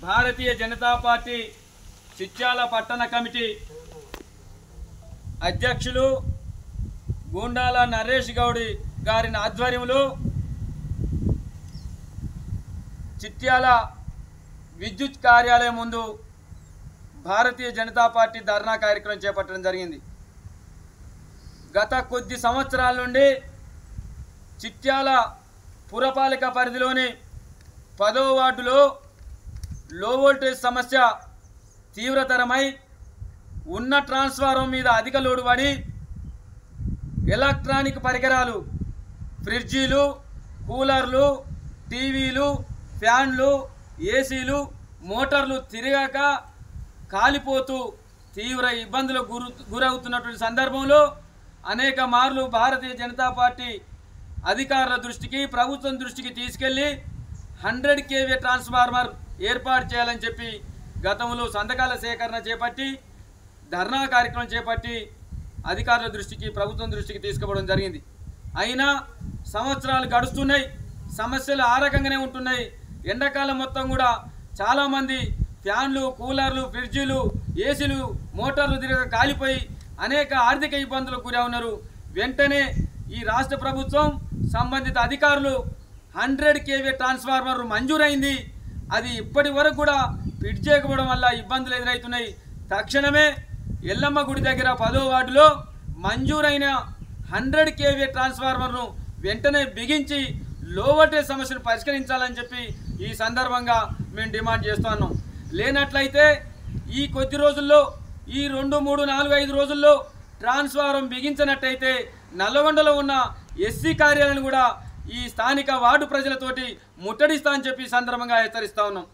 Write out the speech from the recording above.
Bharatiya Janata party Chityal పట్టణ committee అధ్యక్షులు గూండాల నరేష్ గౌడి గారి ఆధ్వర్యంలో చిట్యాల విద్యుత్ కార్యాలయం ముందు భారతీయ జనతా పార్టీ ధర్నా కార్యక్రమం చేపట్టడం జరిగింది. గత కొద్ది సంవత్సరాల నుండి చిట్యాల పురపాలిక పరిధిలోని 10వ వార్డులో లో వోల్టేజ్ సమస్య తీవ్రతరమై ఉన్న ట్రాన్స్ఫార్మర్ మీద అధిక లోడు పడి ఎలక్ట్రానిక్ పరికరాలు, ఫ్రిడ్జీలు, కూలర్లు, టీవీలు, ఫ్యాన్లు, ఏసీలు, మోటార్లు తిరగక కాలిపోతూ తీవ్ర ఇబ్బందులకు గురవుతున్నటువంటి సందర్భంలో అనేక మార్లు భారతీయ జనతా పార్టీ అధికారుల దృష్టికి, ప్రభుత్వం దృష్టికి తీసుకెళ్లి 100 kV ట్రాన్స్ఫార్మర్ ఏర్పాటు చేయాలని చెప్పి గతంలో సంతకాల సేకరణ చేపట్టి ధర్నా కార్యక్రమం చేపట్టి అధికారుల దృష్టికి, ప్రభుత్వం దృష్టికి తీసుకుపోవడం జరిగింది. అయినా సంవత్సరాలు గడుస్తున్నాయి, సమస్యలు ఆ రకంగానే ఉంటున్నాయి. ఎండాకాలం మొత్తం కూడా చాలామంది ఫ్యాన్లు, కూలర్లు, ఫ్రిడ్జీలు, ఏసీలు, మోటార్లు తిరగ కాలిపోయి అనేక ఆర్థిక ఇబ్బందులకు గురి ఉన్నారు. వెంటనే ఈ రాష్ట్ర ప్రభుత్వం సంబంధిత అధికారులు 100 kV ట్రాన్స్ఫార్మర్ మంజూరైంది. అది ఇప్పటి వరకు కూడా ఫిట్ చేయకపోవడం వల్ల ఇబ్బందులు ఎదురవుతున్నాయి. తక్షణమే ఎల్లమ్మ గుడి దగ్గర 10వ వార్డులో మంజూరైన 100 kV ట్రాన్స్ఫార్మర్ను వెంటనే బిగించి లో వోల్టేజ్ సమస్యను పరిష్కరించాలని చెప్పి ఈ సందర్భంగా మేము డిమాండ్ చేస్తున్నాం. లేనట్లయితే ఈ కొద్ది రోజుల్లో, ఈ 2, 3, 4, 5 రోజుల్లో ట్రాన్స్ఫార్మర్ బిగించినట్టయితే నల్లగొండలో ఉన్న ఎస్సీ కార్యాలయాన్ని కూడా ఈ స్థానిక వార్డు ప్రజలతోటి ముట్టడిస్తా అని చెప్పి సందర్భంగా హెచ్చరిస్తా ఉన్నాం.